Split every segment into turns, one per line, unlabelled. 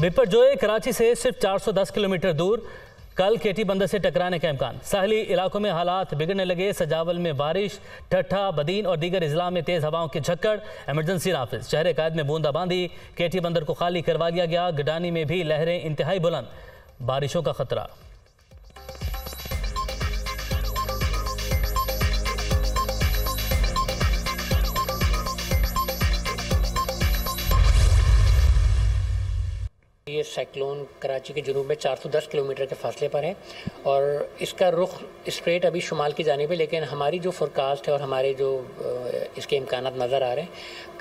बिपरजोए कराची से सिर्फ 410 किलोमीटर दूर कल केटी बंदर से टकराने का इम्कान। साहली इलाकों में हालात बिगड़ने लगे। सजावल में बारिश, ठट्ठा, बदीन और दीगर अजला में तेज़ हवाओं की झक्कड़। एमरजेंसी नाफिज। शहर कायद में बूंदाबांदी। केटी बंदर को खाली करवा दिया गया। गडानी में भी लहरें इंतहाई बुलंद। बारिशों का खतरा।
ये साइक्लोन कराची के जुनूब में 410 किलोमीटर के फासले पर है और इसका रुख स्ट्रेट अभी शुमाल की जानिब है, लेकिन हमारी जो फोरकास्ट है और हमारे जो इसके इम्कानात नज़र आ रहे हैं,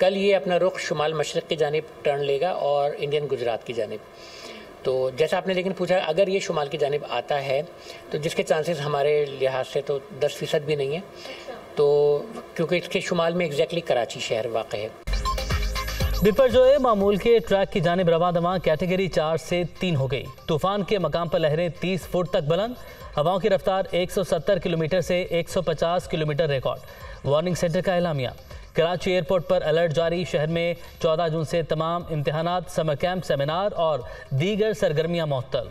कल ये अपना रुख शुमाल मशरक़ की जानिब टर्न लेगा और इंडियन गुजरात की जानिब। तो जैसा आपने लेकिन पूछा, अगर ये शुमाल की जानिब आता है तो जिसके चांसेस हमारे लिहाज से तो 10% भी नहीं है, तो क्योंकि इसके शुमाल में एग्जैक्टली कराची शहर वाक़ है।
बिपरजोए मामूल के ट्रैक की जानिब रवा दवा कैटेगरी 4 से 3 हो गई। तूफान के मकाम पर लहरें 30 फुट तक बुलंद। हवाओं की रफ्तार 170 किलोमीटर से 150 किलोमीटर रिकॉर्ड। वार्निंग सेंटर का एलामिया। कराची एयरपोर्ट पर अलर्ट जारी। शहर में 14 जून से तमाम इम्तिहानात, समर कैंप, सेमिनार और दीगर सरगर्मियाँ मुअत्तल।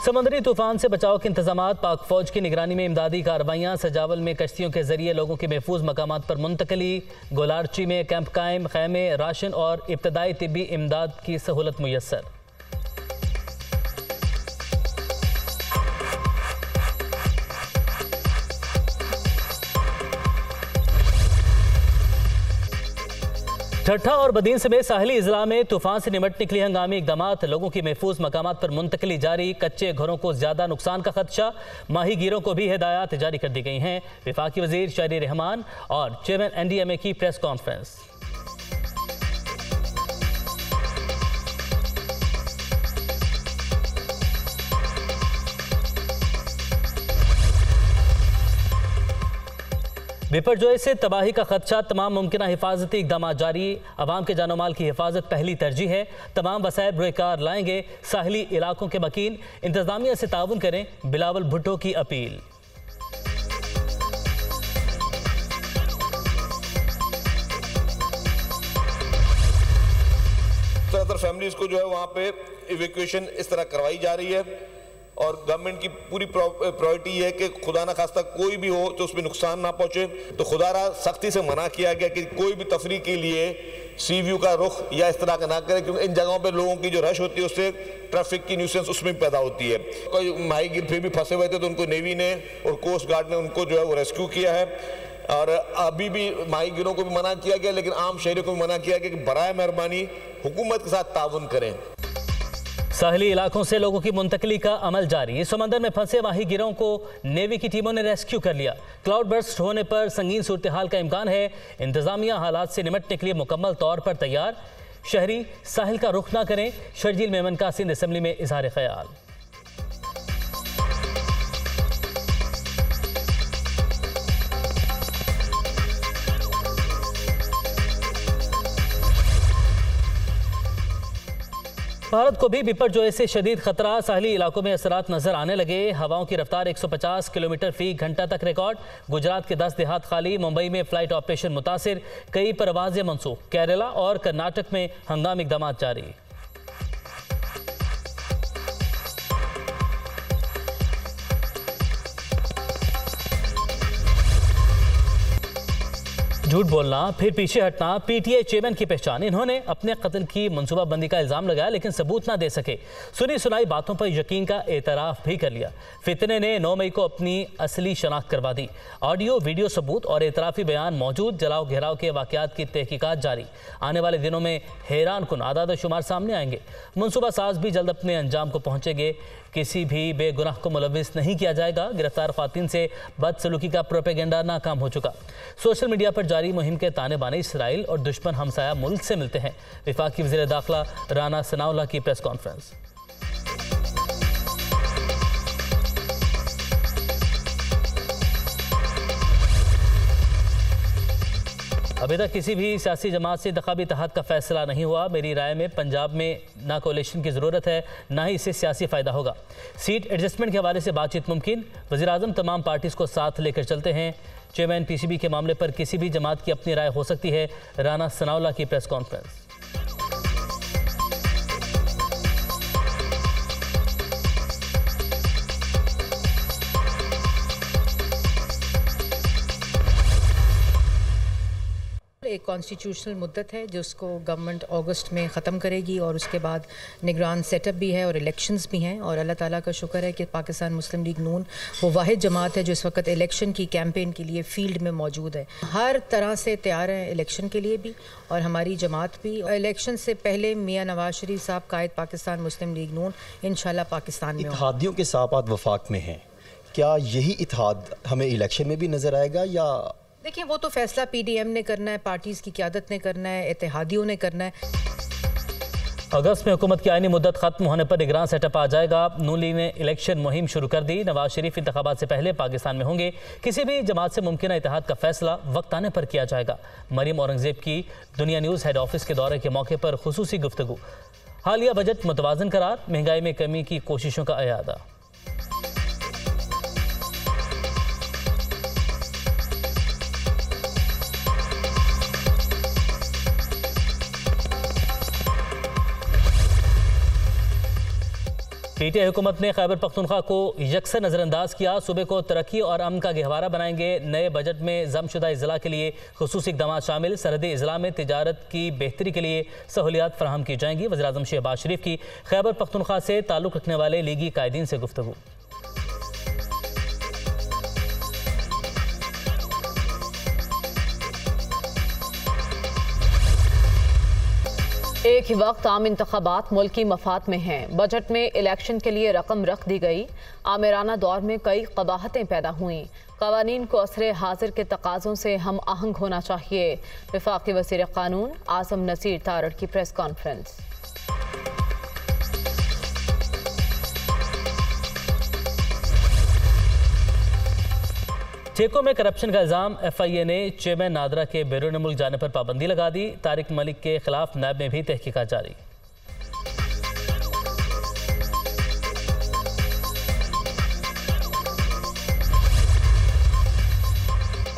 समंदरी तूफान से बचाव के इंतजामात। पाक फौज की निगरानी में इमदादी कार्रवाइयाँ। सजावल में कश्तियों के जरिए लोगों की महफूज मकामात पर मुंतकली। गोलारची में कैंप कायम। खैमे, राशन और इब्तदाई तिब्बी इमदाद की सहूलत मुयस्सर। ठट्ठा और बदीन समेत साहली इजला में तूफान से निमटने के लिए हंगामी इकदामात। लोगों की महफूज मकामात पर मुंतकली जारी। कच्चे घरों को ज्यादा नुकसान का खदशा। माही गिरों को भी हिदायत जारी कर दी गई हैं। वफाकी वजीर शहरी रहमान और चेयरमैन NDMA की प्रेस कॉन्फ्रेंस। बिपरजोए से तबाही का खदशा। तमाम मुमकिन हिफाजती इकदाम जारी। अवाम के जानो माल की हिफाजत पहली तरजीह है। तमाम वसाइल बेकार लाएंगे। साहली इलाकों के मकीन इंतजामिया से ताउन करें। बिलावल भुट्टो की अपील।
ज़्यादातर फैमिलीज को जो है वहाँ पे इवैक्यूएशन इस तरह करवाई जा रही है और गवर्नमेंट की पूरी प्रायोरिटी है कि खुदा ना खास्ता कोई भी हो तो उसमें नुकसान ना पहुंचे। तो खुदारा सख्ती से मना किया गया कि कोई भी तफरी के लिए सी व्यू का रुख या इस तरह का ना करे, क्योंकि इन जगहों पे लोगों की जो रश होती है उससे ट्रैफिक की न्यूसेंस उसमें पैदा होती है। कोई माहीगिर फिर भी फंसे हुए थे तो उनको नेवी ने और कोस्ट गार्ड ने उनको जो है वो रेस्क्यू किया है और अभी भी माहीगिरों को भी मना किया गया, लेकिन आम शहरियों को भी मना किया गया कि बराए मेहरबानी हुकूमत के साथ ताउन करें।
साहली इलाकों से लोगों की मुंतकली का अमल जारी। इस समंदर में फंसे माहीगिरों को नेवी की टीमों ने रेस्क्यू कर लिया। क्लाउड बर्स्ट होने पर संगीन सूरत हाल का इम्कान है। इंतजामिया हालात से निमटने के लिए मुकम्मल तौर पर तैयार। शहरी साहिल का रुख ना करें। शर्जील मेमन का सिंध असम्बली में इजहार ख्याल। भारत को भी बिपरजोए से शदीद खतरा। साहली इलाकों में असरात नजर आने लगे। हवाओं की रफ्तार 150 किलोमीटर फी घंटा तक रिकॉर्ड। गुजरात के 10 देहात खाली। मुंबई में फ्लाइट ऑपरेशन मुतासिर। कई परवाजें मनसूख। केरला और कर्नाटक में हंगामी इकदाम जारी। झूठ बोलना, फिर पीछे हटना PTA चेयरमैन की पहचान। इन्होंने अपने कत्ल की मनसूबाबंदी का इल्जाम लगाया लेकिन सबूत ना दे सके। सुनी सुनाई बातों पर यकीन का एतराफ भी कर लिया। फितने ने 9 मई को अपनी असली शनाख्त करवा दी। ऑडियो वीडियो सबूत और एतराफी बयान मौजूद। जलाओ घेराव के वाकयात की तहकीकात जारी। आने वाले दिनों में हैरान कुन आदाद शुमार सामने आएंगे। मनसूबा साज भी जल्द अपने अंजाम को पहुंचेंगे। किसी भी बेगुनाह को मुलविस नहीं किया जाएगा। गिरफ्तार खातिन से बदसलूकी का प्रोपेगेंडा नाकाम हो चुका। सोशल मीडिया पर जारी मुहिम के ताने बाने इसराइल और दुश्मन हमसाया मुल्क से मिलते हैं। वफाकी वज़ीर दाखिला राना सनाउल्लाह की प्रेस कॉन्फ्रेंस। अभी तक किसी भी सियासी जमात से इंतखाबी इत्तेहाद का फैसला नहीं हुआ। मेरी राय में पंजाब में ना कोalition की ज़रूरत है, ना ही इससे सियासी फ़ायदा होगा। सीट एडजस्टमेंट के हवाले से बातचीत मुमकिन। वज़ीर-ए-आज़म तमाम पार्टीज़ को साथ लेकर चलते हैं। चेयरमैन PCB के मामले पर किसी भी जमात की अपनी राय हो सकती है। राना सनाउल्लाह की प्रेस कॉन्फ्रेंस।
एक कॉन्स्टिट्यूशनल मुद्दत है जिसको गवर्नमेंट अगस्त में ख़त्म करेगी और उसके बाद निगरान सेटअप भी है और इलेक्शंस भी हैं। और अल्लाह ताला का शुक्र है कि पाकिस्तान मुस्लिम लीग नून वो वाहिद जमात है जो इस वक्त इलेक्शन की कैंपेन के लिए फील्ड में मौजूद है। हर तरह से तैयार हैं इलेक्शन के लिए भी और हमारी जमात भी। इलेक्शन से पहले मियाँ नवाज शरीफ साहब कायद पाकिस्तान मुस्लिम लीग नून इंशाल्लाह पाकिस्तान में
इत्तेहादियों के साथ आप वफाक में हैं, क्या यही इत्तेहाद हमें इलेक्शन में भी नज़र आएगा? या
देखिए वो तो फैसला PDM ने करना है, पार्टीज़ की क़यादत ने करना है, इत्तेहादियों ने करना है।
अगस्त में हुकूमत की आईनी मुद्दत खत्म होने पर निगरान सेटअप आ जाएगा। नून लीग ने इलेक्शन मुहिम शुरू कर दी। नवाज शरीफ इंतखाबात से पहले पाकिस्तान में होंगे। किसी भी जमात से मुमकिन इत्तेहाद का फैसला वक्त आने पर किया जाएगा। मरीम औरंगजेब की दुनिया न्यूज़ हेड ऑफिस के दौरे के मौके पर खुसूसी गुफ्तगू। हालिया बजट मुतवाज़न करार, महंगाई में कमी की कोशिशों का अयादा। PTI हुकूमत ने खैबर पख्तूनख्वा को यकसर नज़रअंदाज किया। सूबे को तरक्की और अमन का गहवारा बनाएंगे। नए बजट में जमशुदा अजला के लिए खुसूसी इक़दाम शामिल। सरहदी अजला में तिजारत की बेहतरी के लिए सहूलियात फराहम की जाएंगी। वज़ीर-ए-आज़म शहबाज शरीफ की खैबर पख्तूनख्वा से ताल्लुक़ रखने वाले लीगी कायदीन से गुफ्तगू।
एक ही वक्त आम इंतखाबात मुल्की मफाद में हैं। बजट में इलेक्शन के लिए रकम रख दी गई। आमिराना दौर में कई कबाहतें पैदा हुईं। क़वानीन को असरे हाजिर के तकाज़ों से हम आहंग होना चाहिए। वफाकी वज़ीर क़ानून आज़म नसीर तारड़ की प्रेस कॉन्फ्रेंस।
ठेकों में करप्शन का इल्ज़ाम। FIA ने चेयरमैन नादरा के बैरून मुल्क जाने पर पाबंदी लगा दी। तारिक मलिक के खिलाफ नैब में भी तहकीकात जारी।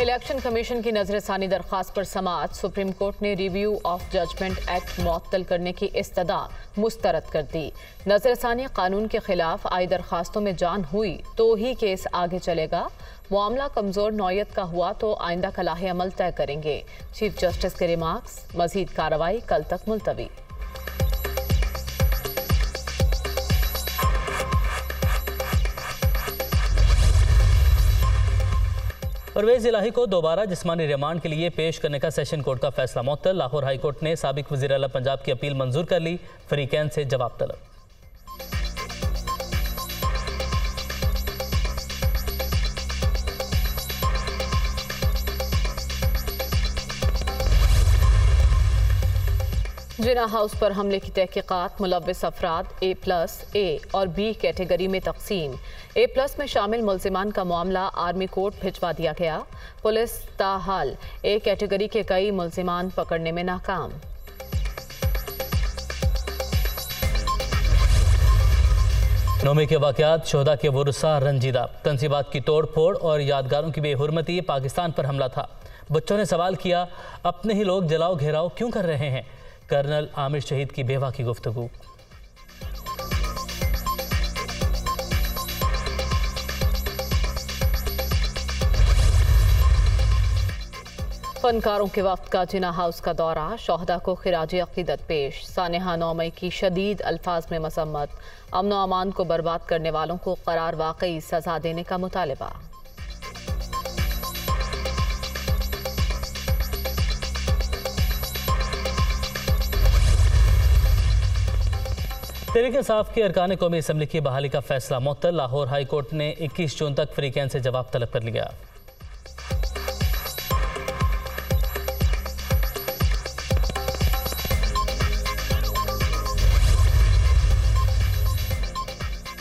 इलेक्शन कमीशन की नजरसानी दरख्वास्त पर समाअत। सुप्रीम कोर्ट ने रिव्यू ऑफ जजमेंट एक्ट मुअत्तल करने की इस्तदा मुस्तरद कर दी। नजरसानी कानून के खिलाफ आई दरख्वास्तों में जान हुई तो ही केस आगे चलेगा। मामला कमजोर नौयत का हुआ तो आइंदा का लाहे अमल तय करेंगे। चीफ जस्टिस के रिमार्क्स। मजीद कार्रवाई कल तक मुलतवी।
परवेज़ इलाही को दोबारा जिस्मानी रिमांड के लिए पेश करने का सेशन कोर्ट का फैसला मुअत्तल। लाहौर हाई कोर्ट ने साबिक वज़ीर आला पंजाब की अपील मंजूर कर ली। फरीकैन से जवाब तलब।
जिना हाउस पर हमले की तहकीकात। मुलव्विस अफराद A+, A और B कैटेगरी में तकसीम। A+ में शामिल मुल्जिमान का मामला आर्मी कोर्ट भिजवा दिया गया। पुलिस ताहाल A कैटेगरी के कई मुल्जिमान पकड़ने में नाकाम।
नौमी के वाक़यात। शोहदा के वुरसा रंजीदा। तंसीबात की तोड़ फोड़ और यादगारों की बेहुरमती। पाकिस्तान पर हमला था। बच्चों ने सवाल किया, अपने ही लोग जलाओ घेराव क्यों कर रहे हैं? कर्नल आमिर शहीद की बेवा की गुफ्तगू।
फनकारों के वक्त का जिना हाउस का दौरा। शोहदा को खिराज अकीदत पेश। सानेहा 9 मई की शदीद अल्फाज में मसम्मत। अमन व अमान को बर्बाद करने वालों को करार वाकई सजा देने का मुतालबा।
तहरीक इंसाफ के अरकान कौमी असम्बली की बहाली का फैसला मुअत्तल। लाहौर हाई कोर्ट ने 21 जून तक फरीकैन से जवाब तलब कर लिया।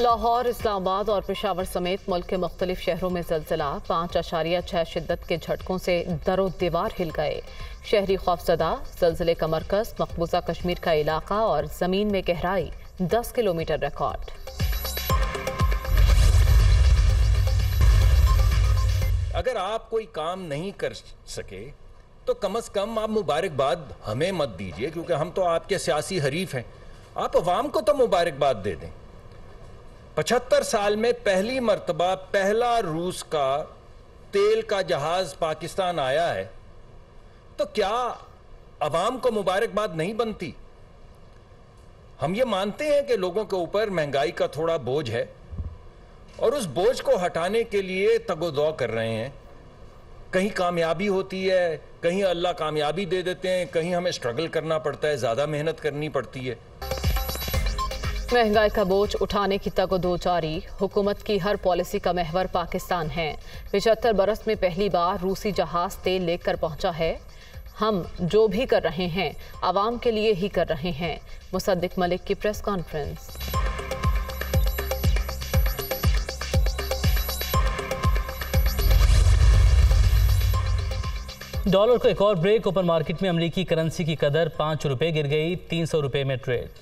लाहौर, इस्लामाबाद और पेशावर समेत मुल्क के मुख्तलिफ शहरों में ज़लज़ला 5.6 शिद्दत के झटकों से दरो दीवार हिल गए। शहरी खौफजदा, ज़लज़ले का मरकज़ मकबूजा कश्मीर का इलाका और ज़मीन में गहराई 10 किलोमीटर रिकॉर्ड।
अगर आप कोई काम नहीं कर सके तो कम से कम आप मुबारकबाद हमें मत दीजिए, क्योंकि हम तो आपके सियासी हरीफ हैं। आप अवाम को तो मुबारकबाद दे दें। 75 साल में पहली मर्तबा पहला रूस का तेल का जहाज पाकिस्तान आया है, तो क्या अवाम को मुबारकबाद नहीं बनती? हम ये मानते हैं कि लोगों के ऊपर महंगाई का थोड़ा बोझ है और उस बोझ को हटाने के लिए तगोदौ कर रहे हैं। कहीं कामयाबी होती है, कहीं अल्लाह कामयाबी दे देते हैं, कहीं हमें स्ट्रगल करना पड़ता है, ज़्यादा मेहनत करनी पड़ती है।
महंगाई का बोझ उठाने की तगोदो जारी। हुकूमत की हर पॉलिसी का महवर पाकिस्तान है। 75 बरस में पहली बार रूसी जहाज तेल लेकर पहुंचा है। हम जो भी कर रहे हैं आवाम के लिए ही कर रहे हैं। मुसद्दिक मलिक की प्रेस कॉन्फ्रेंस।
डॉलर को एक और ब्रेक। ओपन मार्केट में अमेरिकी करेंसी की कदर 5 रुपए गिर गई, 300 रुपए में ट्रेड।